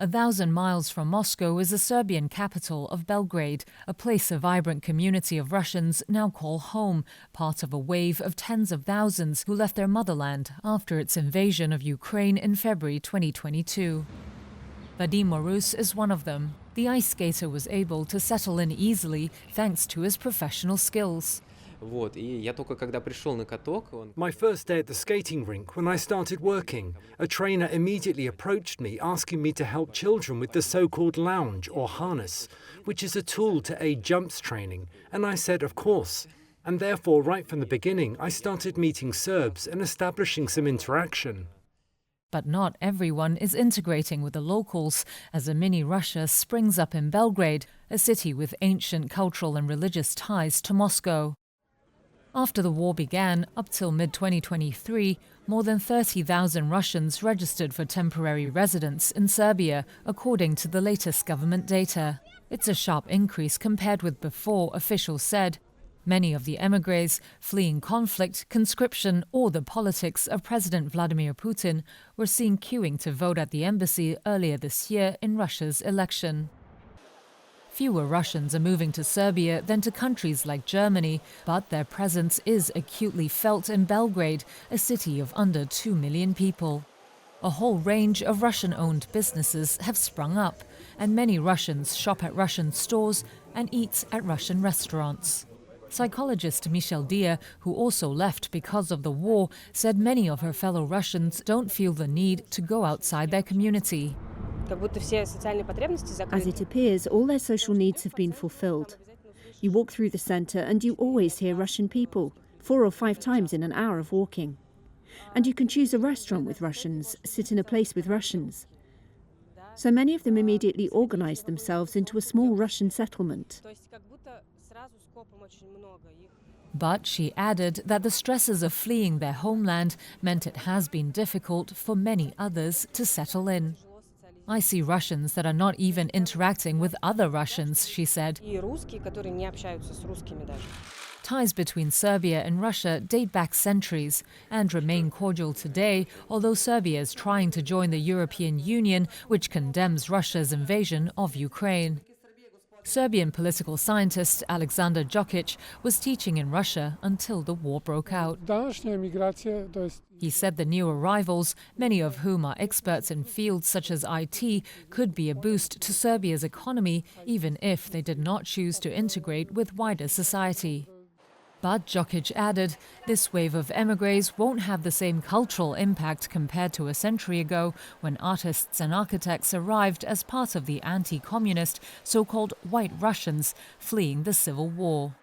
1,000 miles from Moscow is the Serbian capital of Belgrade, a place a vibrant community of Russians now call home, part of a wave of tens of thousands who left their motherland after its invasion of Ukraine in February 2022. Vadim Morus is one of them. The ice skater was able to settle in easily thanks to his professional skills. My first day at the skating rink, when I started working, a trainer immediately approached me asking me to help children with the so-called lounge or harness, which is a tool to aid jumps training, and I said of course. And therefore, right from the beginning, I started meeting Serbs and establishing some interaction. But not everyone is integrating with the locals, as a mini Russia springs up in Belgrade, a city with ancient cultural and religious ties to Moscow. After the war began, up till mid-2023, more than 30,000 Russians registered for temporary residence in Serbia, according to the latest government data. It's a sharp increase compared with before, officials said. Many of the émigrés, fleeing conflict, conscription, or the politics of President Vladimir Putin, were seen queuing to vote at the embassy earlier this year in Russia's election. Fewer Russians are moving to Serbia than to countries like Germany, but their presence is acutely felt in Belgrade, a city of under 2 million people. A whole range of Russian-owned businesses have sprung up, and many Russians shop at Russian stores and eat at Russian restaurants. Psychologist Michelle Dia, who also left because of the war, said many of her fellow Russians don't feel the need to go outside their community. As it appears, all their social needs have been fulfilled. You walk through the centre and you always hear Russian people, 4 or 5 times in an hour of walking. And you can choose a restaurant with Russians, sit in a place with Russians. So many of them immediately organised themselves into a small Russian settlement. But she added that the stresses of fleeing their homeland meant it has been difficult for many others to settle in. I see Russians that are not even interacting with other Russians, she said. Ties between Serbia and Russia date back centuries and remain cordial today, although Serbia is trying to join the European Union, which condemns Russia's invasion of Ukraine. Serbian political scientist Aleksandar Djokic was teaching in Russia until the war broke out. He said the new arrivals, many of whom are experts in fields such as IT, could be a boost to Serbia's economy, even if they did not choose to integrate with wider society. But Djokic added, this wave of émigrés won't have the same cultural impact compared to a century ago, when artists and architects arrived as part of the anti-communist, so-called White Russians, fleeing the civil war.